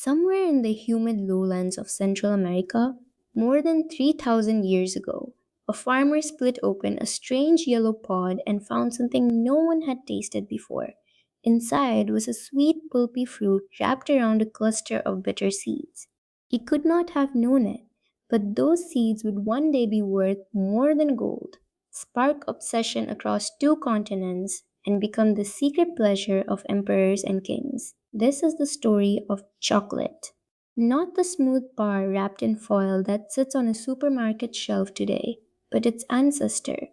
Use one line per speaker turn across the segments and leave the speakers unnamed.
Somewhere in the humid lowlands of Central America, more than 3,000 years ago, a farmer split open a strange yellow pod and found something no one had tasted before. Inside was a sweet, pulpy fruit wrapped around a cluster of bitter seeds. He could not have known it, but those seeds would one day be worth more than gold, spark obsession across two continents, and become the secret pleasure of emperors and kings. This is the story of chocolate. Not the smooth bar wrapped in foil that sits on a supermarket shelf today, but its ancestor,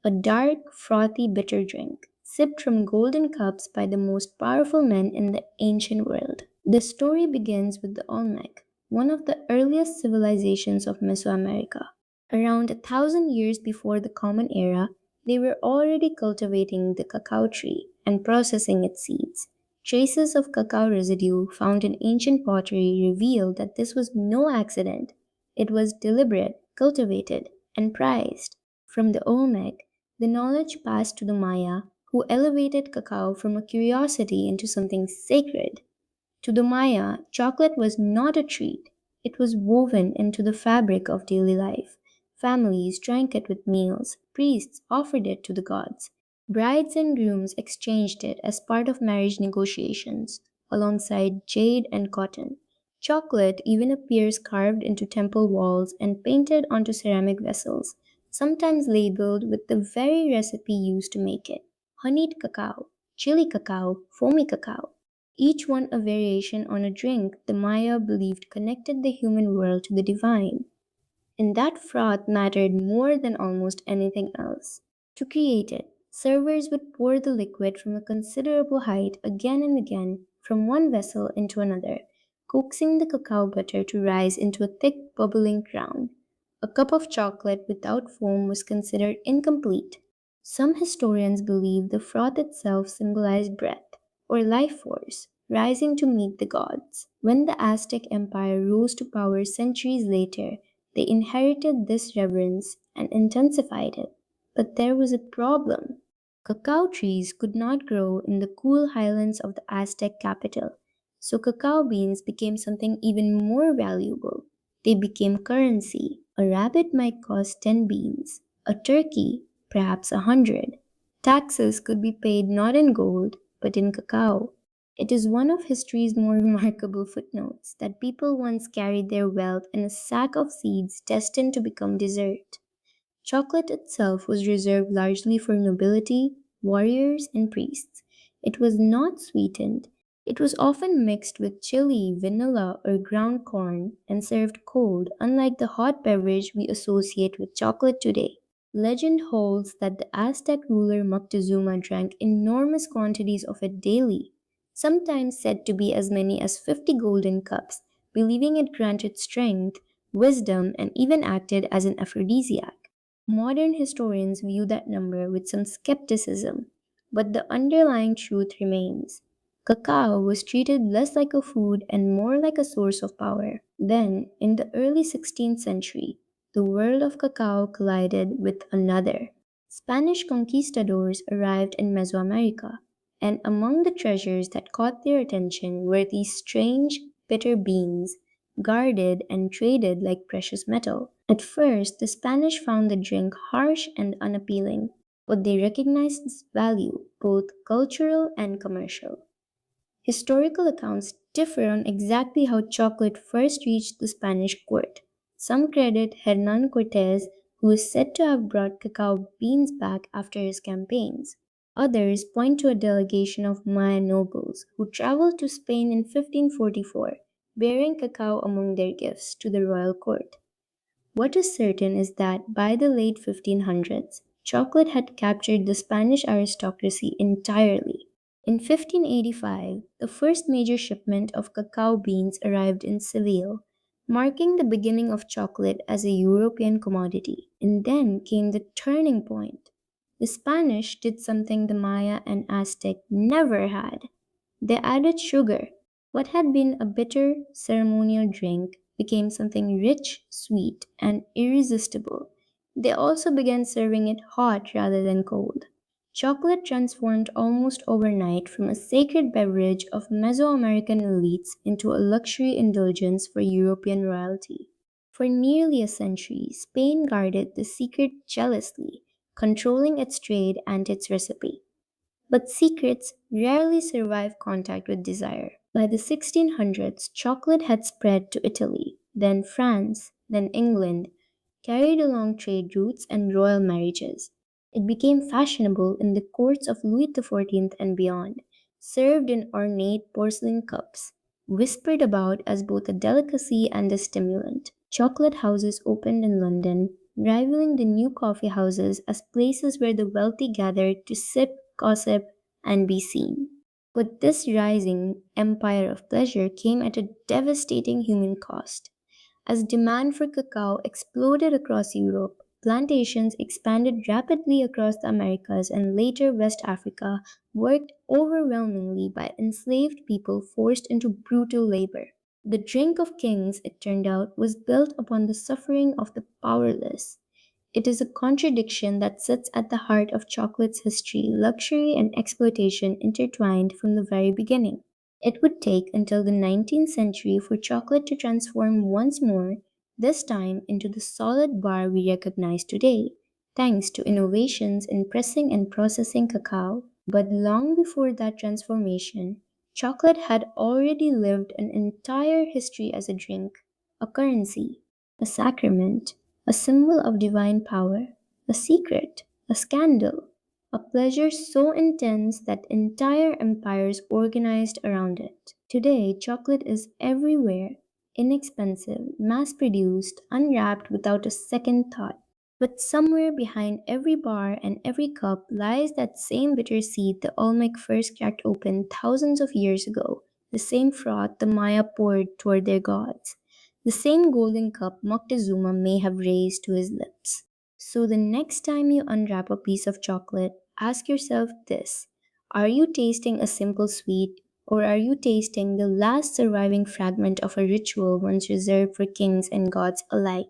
a dark, frothy, bitter drink, sipped from golden cups by the most powerful men in the ancient world. The story begins with the Olmec, one of the earliest civilizations of Mesoamerica. Around 1,000 years before the Common Era, they were already cultivating the cacao tree and processing its seeds. Traces of cacao residue found in ancient pottery reveal that this was no accident. It was deliberate, cultivated, and prized. From the Olmec, the knowledge passed to the Maya, who elevated cacao from a curiosity into something sacred. To the Maya, chocolate was not a treat, it was woven into the fabric of daily life. Families drank it with meals, priests offered it to the gods. Brides and grooms exchanged it as part of marriage negotiations, alongside jade and cotton. Chocolate even appears carved into temple walls and painted onto ceramic vessels, sometimes labeled with the very recipe used to make it: honeyed cacao, chili cacao, foamy cacao. Each one a variation on a drink the Maya believed connected the human world to the divine. And that froth mattered more than almost anything else. To create it, servers would pour the liquid from a considerable height again and again from one vessel into another, coaxing the cacao butter to rise into a thick, bubbling crown. A cup of chocolate without foam was considered incomplete. Some historians believe the froth itself symbolized breath, or life force, rising to meet the gods. When the Aztec Empire rose to power centuries later, they inherited this reverence and intensified it. But there was a problem. Cacao trees could not grow in the cool highlands of the Aztec capital, so cacao beans became something even more valuable. They became currency. A rabbit might cost 10 beans, a turkey, perhaps 100. Taxes could be paid not in gold, but in cacao. It is one of history's more remarkable footnotes that people once carried their wealth in a sack of seeds destined to become dessert. Chocolate itself was reserved largely for nobility, warriors, and priests. It was not sweetened. It was often mixed with chili, vanilla, or ground corn and served cold, unlike the hot beverage we associate with chocolate today. Legend holds that the Aztec ruler Moctezuma drank enormous quantities of it daily, sometimes said to be as many as 50 golden cups, believing it granted strength, wisdom, and even acted as an aphrodisiac. Modern historians view that number with some skepticism, but the underlying truth remains. Cacao was treated less like a food and more like a source of power. Then, in the early 16th century, the world of cacao collided with another. Spanish conquistadors arrived in Mesoamerica, and among the treasures that caught their attention were these strange, bitter beans, guarded and traded like precious metal. At first, the Spanish found the drink harsh and unappealing, but they recognized its value, both cultural and commercial. Historical accounts differ on exactly how chocolate first reached the Spanish court. Some credit Hernan Cortes, who is said to have brought cacao beans back after his campaigns. Others point to a delegation of Maya nobles who traveled to Spain in 1544, bearing cacao among their gifts to the royal court. What is certain is that by the late 1500s, chocolate had captured the Spanish aristocracy entirely. In 1585, the first major shipment of cacao beans arrived in Seville, marking the beginning of chocolate as a European commodity. And then came the turning point. The Spanish did something the Maya and Aztec never had. They added sugar. What had been a bitter, ceremonial drink became something rich, sweet, and irresistible. They also began serving it hot rather than cold. Chocolate transformed almost overnight from a sacred beverage of Mesoamerican elites into a luxury indulgence for European royalty. For nearly a century, Spain guarded the secret jealously, controlling its trade and its recipe. But secrets rarely survive contact with desire. By the 1600s, chocolate had spread to Italy, then France, then England, carried along trade routes and royal marriages. It became fashionable in the courts of Louis XIV and beyond, served in ornate porcelain cups, whispered about as both a delicacy and a stimulant. Chocolate houses opened in London, rivaling the new coffee houses as places where the wealthy gathered to sip, gossip, and be seen. But this rising empire of pleasure came at a devastating human cost. As demand for cacao exploded across Europe, plantations expanded rapidly across the Americas and later West Africa, worked overwhelmingly by enslaved people forced into brutal labor. The drink of kings, it turned out, was built upon the suffering of the powerless. It is a contradiction that sits at the heart of chocolate's history, luxury and exploitation intertwined from the very beginning. It would take until the 19th century for chocolate to transform once more, this time into the solid bar we recognize today, thanks to innovations in pressing and processing cacao. But long before that transformation, chocolate had already lived an entire history as a drink, a currency, a sacrament, a symbol of divine power, a secret, a scandal, a pleasure so intense that entire empires organized around it. Today, chocolate is everywhere, inexpensive, mass produced, unwrapped without a second thought. But somewhere behind every bar and every cup lies that same bitter seed the Olmec first cracked open thousands of years ago, the same froth the Maya poured toward their gods, the same golden cup Moctezuma may have raised to his lips. So the next time you unwrap a piece of chocolate, ask yourself this: are you tasting a simple sweet, or are you tasting the last surviving fragment of a ritual once reserved for kings and gods alike?